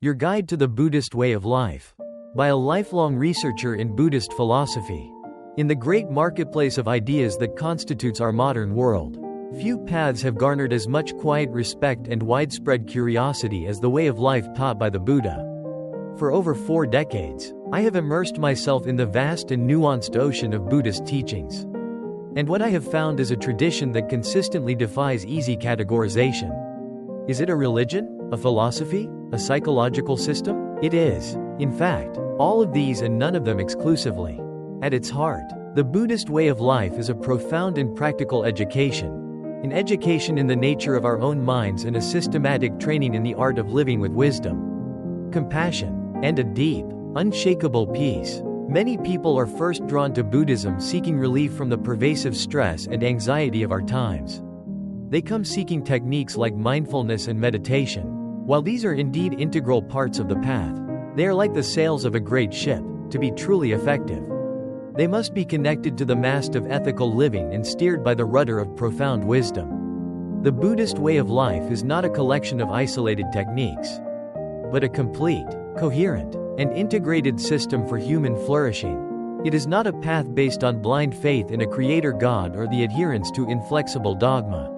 Your Guide to the Buddhist Way of Life. By a lifelong researcher in Buddhist philosophy. In the great marketplace of ideas that constitutes our modern world, few paths have garnered as much quiet respect and widespread curiosity as the way of life taught by the Buddha. For over 4 decades, I have immersed myself in the vast and nuanced ocean of Buddhist teachings. And what I have found is a tradition that consistently defies easy categorization. Is it a religion, a philosophy, a psychological system? It is, in fact, all of these and none of them exclusively. At its heart, the Buddhist way of life is a profound and practical education. An education in the nature of our own minds and a systematic training in the art of living with wisdom, compassion, and a deep, unshakable peace. Many people are first drawn to Buddhism seeking relief from the pervasive stress and anxiety of our times. They come seeking techniques like mindfulness and meditation. While these are indeed integral parts of the path, they are like the sails of a great ship. To be truly effective, they must be connected to the mast of ethical living and steered by the rudder of profound wisdom. The Buddhist way of life is not a collection of isolated techniques, but a complete, coherent, and integrated system for human flourishing. It is not a path based on blind faith in a creator God or the adherence to inflexible dogma.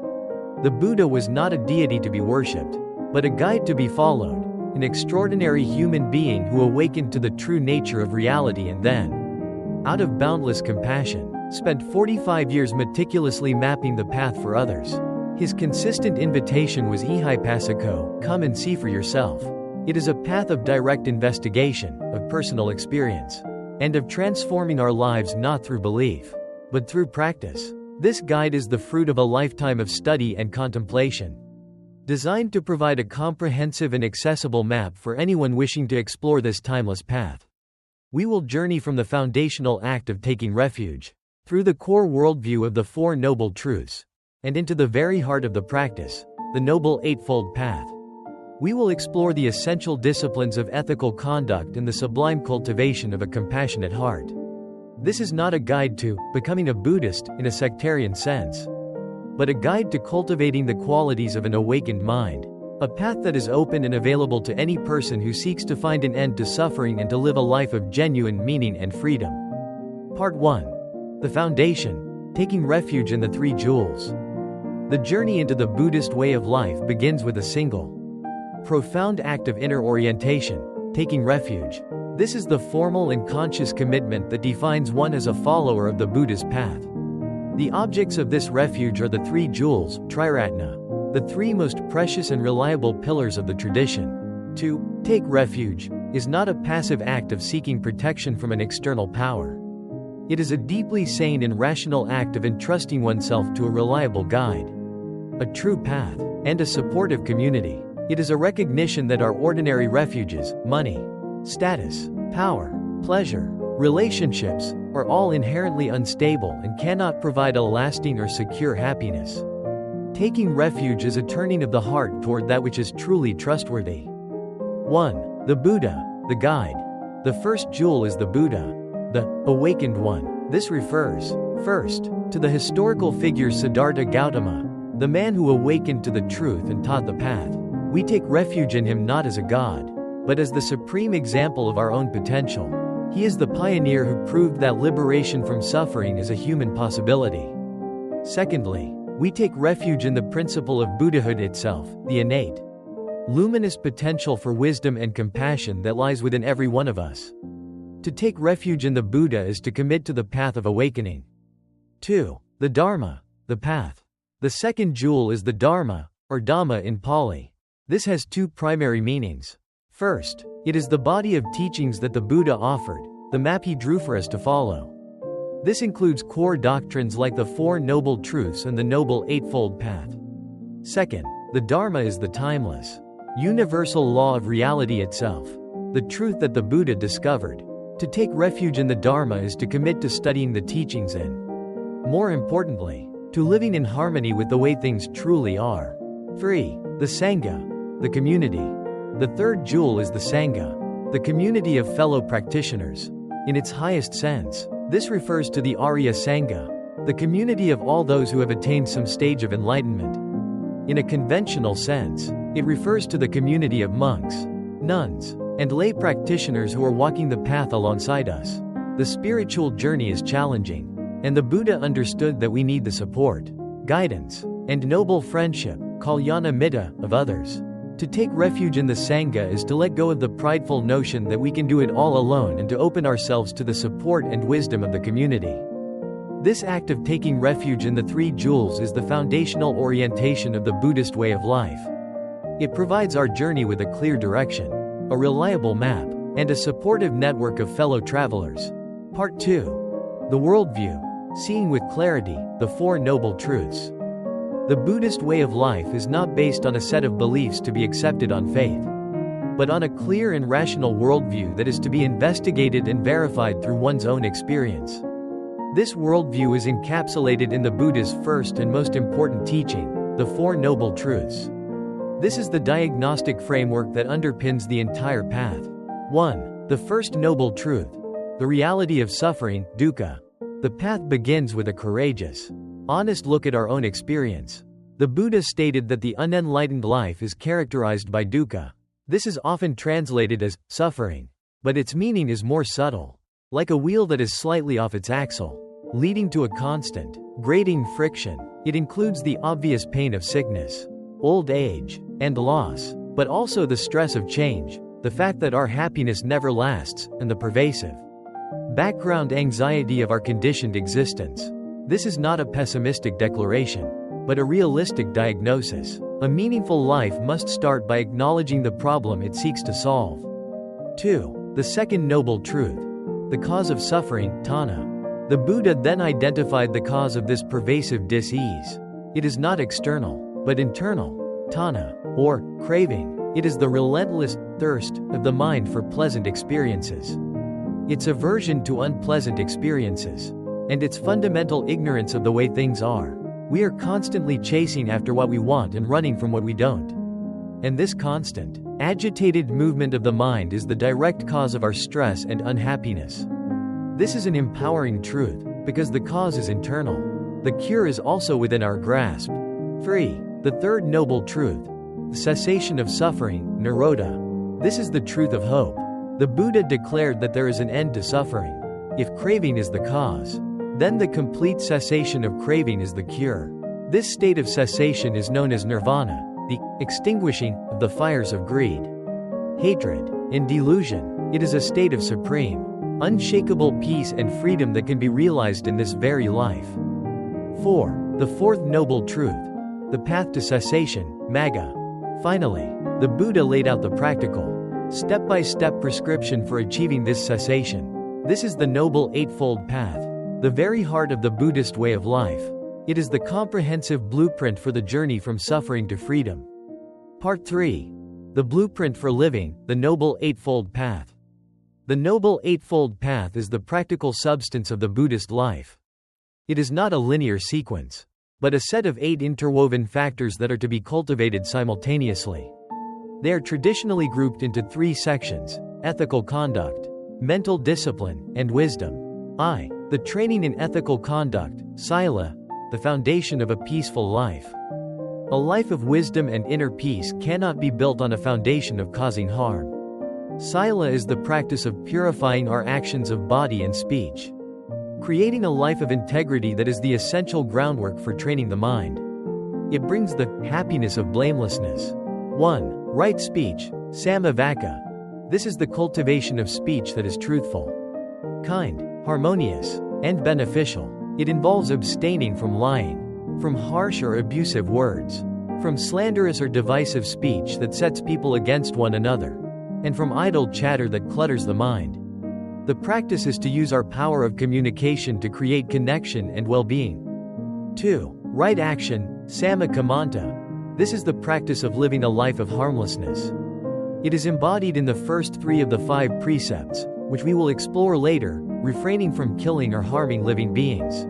The Buddha was not a deity to be worshipped, but a guide to be followed, an extraordinary human being who awakened to the true nature of reality and then, out of boundless compassion, spent 45 years meticulously mapping the path for others. His consistent invitation was Ehipassiko, come and see for yourself. It is a path of direct investigation, of personal experience, and of transforming our lives not through belief, but through practice. This guide is the fruit of a lifetime of study and contemplation, designed to provide a comprehensive and accessible map for anyone wishing to explore this timeless path. We will journey from the foundational act of taking refuge, through the core worldview of the Four Noble Truths, and into the very heart of the practice, the Noble Eightfold Path. We will explore the essential disciplines of ethical conduct and the sublime cultivation of a compassionate heart. This is not a guide to becoming a Buddhist in a sectarian sense, but a guide to cultivating the qualities of an awakened mind, a path that is open and available to any person who seeks to find an end to suffering and to live a life of genuine meaning and freedom. Part 1. The Foundation, taking refuge in the Three Jewels. The journey into the Buddhist way of life begins with a single, profound act of inner orientation, taking refuge. This is the formal and conscious commitment that defines one as a follower of the Buddha's path. The objects of this refuge are the three jewels, Triratna, the three most precious and reliable pillars of the tradition. To take refuge is not a passive act of seeking protection from an external power. It is a deeply sane and rational act of entrusting oneself to a reliable guide, a true path, and a supportive community. It is a recognition that our ordinary refuges, money, status, power, pleasure, relationships, are all inherently unstable and cannot provide a lasting or secure happiness. Taking refuge is a turning of the heart toward that which is truly trustworthy. 1. The Buddha, the guide. The first jewel is the Buddha, the awakened one. This refers, first, to the historical figure Siddhartha Gautama, the man who awakened to the truth and taught the path. We take refuge in him not as a god, but as the supreme example of our own potential. He is the pioneer who proved that liberation from suffering is a human possibility. Secondly, we take refuge in the principle of Buddhahood itself, the innate, luminous potential for wisdom and compassion that lies within every one of us. To take refuge in the Buddha is to commit to the path of awakening. 2. The Dharma, the path. The second jewel is the Dharma, or Dhamma in Pali. This has 2 primary meanings. First, it is the body of teachings that the Buddha offered, the map he drew for us to follow. This includes core doctrines like the Four Noble Truths and the Noble Eightfold Path. Second, the Dharma is the timeless, universal law of reality itself, the truth that the Buddha discovered. To take refuge in the Dharma is to commit to studying the teachings and, more importantly, to living in harmony with the way things truly are. 3. The Sangha, the community. The third jewel is the Sangha, the community of fellow practitioners. In its highest sense, this refers to the Arya Sangha, the community of all those who have attained some stage of enlightenment. In a conventional sense, it refers to the community of monks. nuns, and lay practitioners who are walking the path alongside us. The spiritual journey is challenging, and the Buddha understood that we need the support, guidance, and noble friendship, kalyana mitta, of others. To take refuge in the Sangha is to let go of the prideful notion that we can do it all alone and to open ourselves to the support and wisdom of the community. This act of taking refuge in the three jewels is the foundational orientation of the Buddhist way of life. It provides our journey with a clear direction, a reliable map, and a supportive network of fellow travelers. Part 2. The Worldview. Seeing with Clarity, the Four Noble Truths. The Buddhist way of life is not based on a set of beliefs to be accepted on faith, but on a clear and rational worldview that is to be investigated and verified through one's own experience. This worldview is encapsulated in the Buddha's first and most important teaching, the Four Noble Truths. This is the diagnostic framework that underpins the entire path. 1. The first noble truth. The reality of suffering, dukkha. The path begins with a courageous, honest look at our own experience. The Buddha stated that the unenlightened life is characterized by dukkha. This is often translated as suffering, but its meaning is more subtle. Like a wheel that is slightly off its axle, leading to a constant, grating friction. It includes the obvious pain of sickness, old age, and loss, but also the stress of change, the fact that our happiness never lasts, and the pervasive background anxiety of our conditioned existence. This is not a pessimistic declaration, but a realistic diagnosis. A meaningful life must start by acknowledging the problem it seeks to solve. 2. The second noble truth. The cause of suffering, tanha. The Buddha then identified the cause of this pervasive dis-ease. It is not external, but internal. Tanha, or craving. It is the relentless thirst of the mind for pleasant experiences. Its aversion to unpleasant experiences, and its fundamental ignorance of the way things are. We are constantly chasing after what we want and running from what we don't. And this constant, agitated movement of the mind is the direct cause of our stress and unhappiness. This is an empowering truth, because the cause is internal. The cure is also within our grasp. 3. The third noble truth. The cessation of suffering, nirodha. This is the truth of hope. The Buddha declared that there is an end to suffering. If craving is the cause, then the complete cessation of craving is the cure. This state of cessation is known as nirvana, the extinguishing of the fires of greed, hatred, and delusion. It is a state of supreme, unshakable peace and freedom that can be realized in this very life. 4. The fourth noble truth. The path to cessation, magga. Finally, the Buddha laid out the practical, step-by-step prescription for achieving this cessation. This is the Noble Eightfold Path, the very heart of the Buddhist way of life. It is the comprehensive blueprint for the journey from suffering to freedom. Part 3. The Blueprint for Living, the Noble Eightfold Path. The Noble Eightfold Path is the practical substance of the Buddhist life. It is not a linear sequence, but a set of 8 interwoven factors that are to be cultivated simultaneously. They are traditionally grouped into 3 sections: ethical conduct, mental discipline, and wisdom. The training in ethical conduct, sila, the foundation of a peaceful life. A life of wisdom and inner peace cannot be built on a foundation of causing harm. Sila is the practice of purifying our actions of body and speech, creating a life of integrity that is the essential groundwork for training the mind. It brings the happiness of blamelessness. 1. Right speech, samavaka. This is the cultivation of speech that is truthful, kind, harmonious, and beneficial. It involves abstaining from lying, from harsh or abusive words, from slanderous or divisive speech that sets people against one another, and from idle chatter that clutters the mind. The practice is to use our power of communication to create connection and well-being. 2. Right action, samakamanta. This is the practice of living a life of harmlessness. It is embodied in the first 3 of the 5 precepts, which we will explore later: refraining from killing or harming living beings,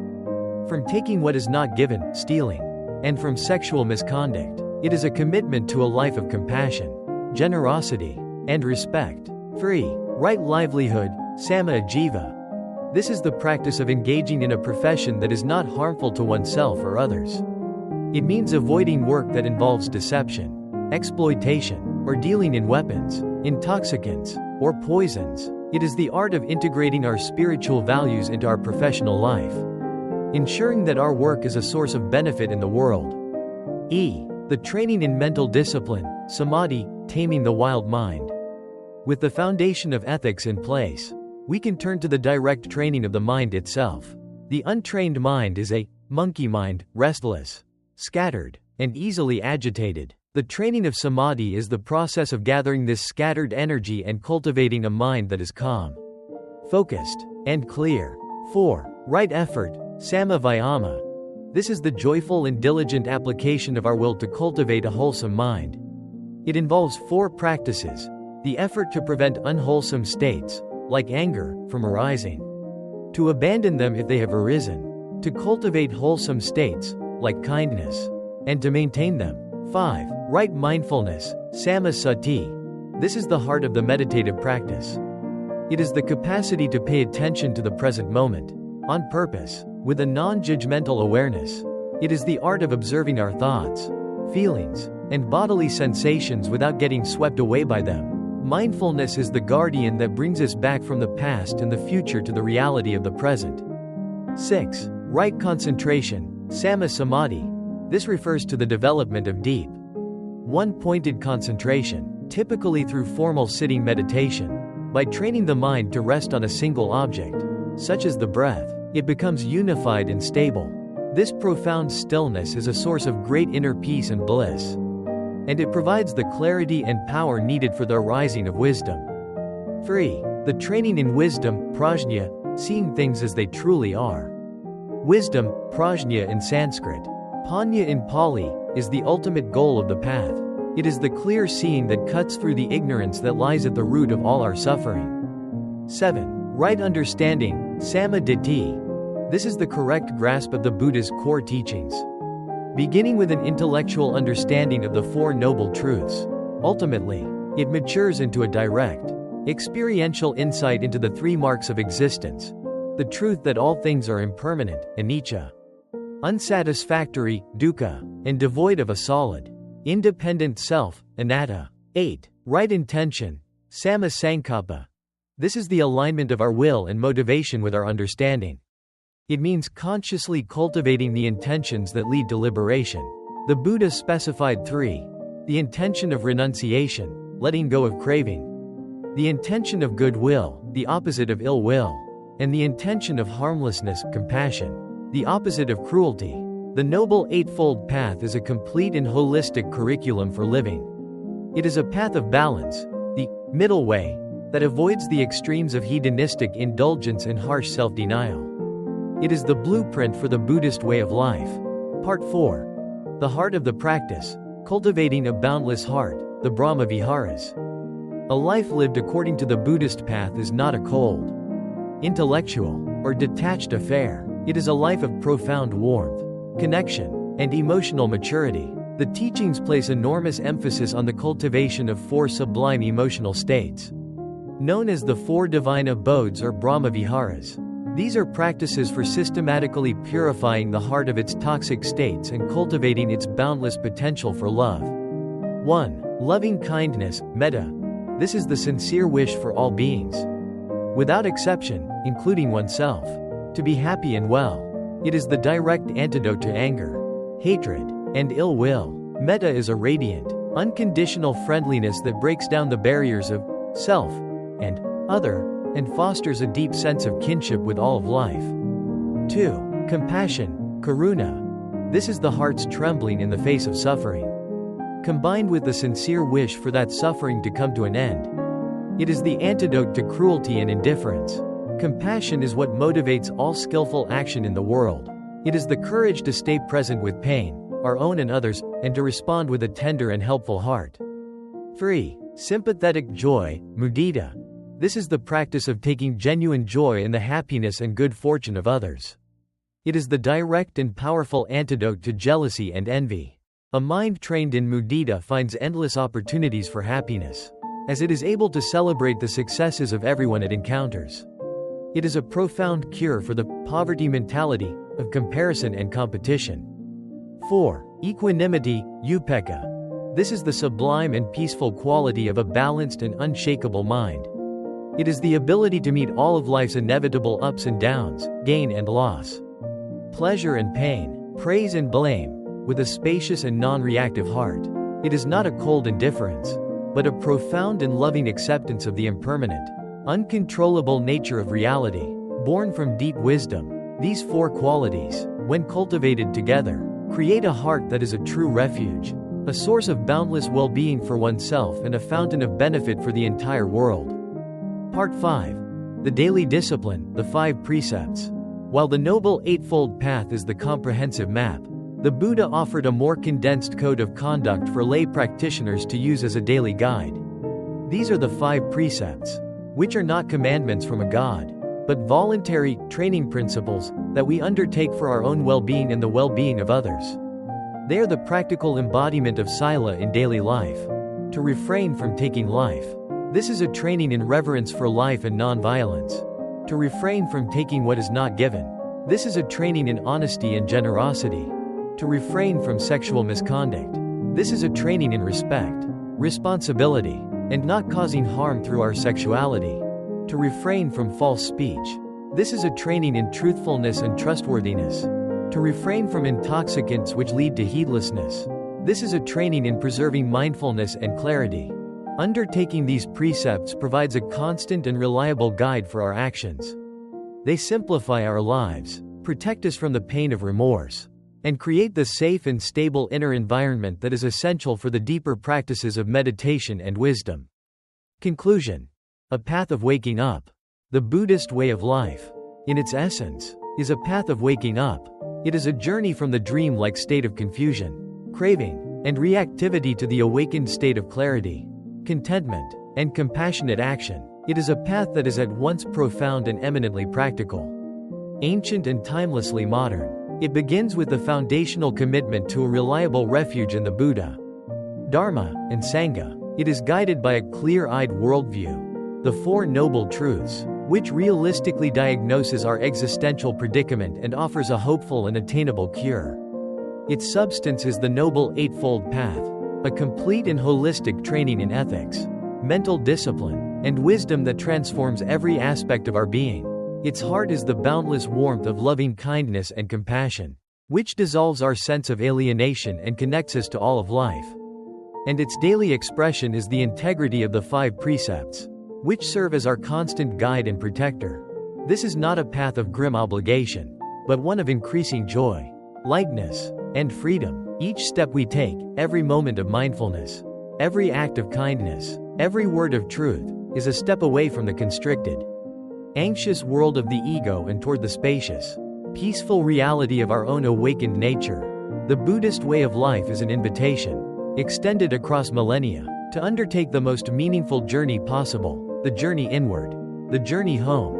from taking what is not given, stealing, and from sexual misconduct. It is a commitment to a life of compassion, generosity, and respect. 3. Right livelihood, sama ajiva. This is the practice of engaging in a profession that is not harmful to oneself or others. It means avoiding work that involves deception, exploitation, or dealing in weapons. intoxicants, or poisons. It is the art of integrating our spiritual values into our professional life, ensuring that our work is a source of benefit in the world. E. The training in mental discipline, samadhi, taming the wild mind. With the foundation of ethics in place, we can turn to the direct training of the mind itself. The untrained mind is a monkey mind, restless, scattered, and easily agitated. The training of samadhi is the process of gathering this scattered energy and cultivating a mind that is calm, focused, and clear. 4. Right effort, samma vayama. This is the joyful and diligent application of our will to cultivate a wholesome mind. It involves 4 practices: the effort to prevent unwholesome states, like anger, from arising, to abandon them if they have arisen, to cultivate wholesome states, like kindness, and to maintain them. 5. Right mindfulness, samma sati. This is the heart of the meditative practice. It is the capacity to pay attention to the present moment, on purpose, with a non-judgmental awareness. It is the art of observing our thoughts, feelings, and bodily sensations without getting swept away by them. Mindfulness is the guardian that brings us back from the past and the future to the reality of the present. 6. Right concentration, samma samadhi. This refers to the development of deep, one-pointed concentration, typically through formal sitting meditation. By training the mind to rest on a single object, such as the breath, it becomes unified and stable. This profound stillness is a source of great inner peace and bliss, and it provides the clarity and power needed for the arising of wisdom. 3. The training in wisdom, prajna, seeing things as they truly are. Wisdom, prajna in Sanskrit, panya in Pali, is the ultimate goal of the path. It is the clear seeing that cuts through the ignorance that lies at the root of all our suffering. 7. Right understanding, samma ditthi. This is the correct grasp of the Buddha's core teachings, beginning with an intellectual understanding of the 4 noble truths. Ultimately, it matures into a direct, experiential insight into the 3 marks of existence: the truth that all things are impermanent, anicca, unsatisfactory, dukkha, and devoid of a solid, independent self, anatta. 8. Right intention, samma sankappa. This is the alignment of our will and motivation with our understanding. It means consciously cultivating the intentions that lead to liberation. The Buddha specified 3: the intention of renunciation, letting go of craving; the intention of goodwill, the opposite of ill will; and the intention of harmlessness, compassion, the opposite of cruelty. The Noble Eightfold Path is a complete and holistic curriculum for living. It is a path of balance, the middle way, that avoids the extremes of hedonistic indulgence and harsh self-denial. It is the blueprint for the Buddhist way of life. Part 4. The heart of the practice, cultivating a boundless heart, the Brahma Viharas. A life lived according to the Buddhist path is not a cold, intellectual, or detached affair. It is a life of profound warmth, connection, and emotional maturity. The teachings place enormous emphasis on the cultivation of 4 sublime emotional states, known as the 4 divine abodes or Brahma Viharas. These are practices for systematically purifying the heart of its toxic states and cultivating its boundless potential for love. 1. Loving kindness, metta. This is the sincere wish for all beings, without exception, including oneself, to be happy and well. It is the direct antidote to anger, hatred, and ill will. Metta is a radiant, unconditional friendliness that breaks down the barriers of self and other, and fosters a deep sense of kinship with all of life. 2. Compassion, karuna. This is the heart's trembling in the face of suffering, combined with the sincere wish for that suffering to come to an end. It is the antidote to cruelty and indifference. Compassion is what motivates all skillful action in the world. It is the courage to stay present with pain, our own and others, and to respond with a tender and helpful heart. 3. Sympathetic joy, mudita. This is the practice of taking genuine joy in the happiness and good fortune of others. It is the direct and powerful antidote to jealousy and envy. A mind trained in mudita finds endless opportunities for happiness, as it is able to celebrate the successes of everyone it encounters. It is a profound cure for the poverty mentality of comparison and competition. 4. Equanimity, upekkha. This is the sublime and peaceful quality of a balanced and unshakable mind. It is the ability to meet all of life's inevitable ups and downs, gain and loss, pleasure and pain, praise and blame, with a spacious and non-reactive heart. It is not a cold indifference, but a profound and loving acceptance of the impermanent, uncontrollable nature of reality, born from deep wisdom. These four qualities, when cultivated together, create a heart that is a true refuge, a source of boundless well-being for oneself and a fountain of benefit for the entire world. Part 5. The Daily Discipline, the Five Precepts. While the Noble Eightfold Path is the comprehensive map, the Buddha offered a more condensed code of conduct for lay practitioners to use as a daily guide. These are the five precepts, which are not commandments from a god, but voluntary, training principles that we undertake for our own well-being and the well-being of others. They are the practical embodiment of sila in daily life. To refrain from taking life. This is a training in reverence for life and non-violence. To refrain from taking what is not given. This is a training in honesty and generosity. To refrain from sexual misconduct. This is a training in respect, responsibility, and not causing harm through our sexuality. To refrain from false speech. This is a training in truthfulness and trustworthiness. To refrain from intoxicants which lead to heedlessness. This is a training in preserving mindfulness and clarity. Undertaking these precepts provides a constant and reliable guide for our actions. They simplify our lives, protect us from the pain of remorse, and create the safe and stable inner environment that is essential for the deeper practices of meditation and wisdom. Conclusion. A path of waking up. The Buddhist way of life, in its essence, is a path of waking up. It is a journey from the dream-like state of confusion, craving, and reactivity to the awakened state of clarity, contentment, and compassionate action. It is a path that is at once profound and eminently practical, ancient and timelessly modern. It begins with the foundational commitment to a reliable refuge in the Buddha, Dharma, and Sangha. It is guided by a clear-eyed worldview, the Four Noble Truths, which realistically diagnoses our existential predicament and offers a hopeful and attainable cure. Its substance is the Noble Eightfold Path, a complete and holistic training in ethics, mental discipline, and wisdom that transforms every aspect of our being. Its heart is the boundless warmth of loving kindness and compassion, which dissolves our sense of alienation and connects us to all of life. And its daily expression is the integrity of the five precepts, which serve as our constant guide and protector. This is not a path of grim obligation, but one of increasing joy, lightness, and freedom. Each step we take, every moment of mindfulness, every act of kindness, every word of truth, is a step away from the constricted, anxious world of the ego and toward the spacious, peaceful reality of our own awakened nature. The Buddhist way of life is an invitation, extended across millennia, to undertake the most meaningful journey possible, the journey inward, the journey home.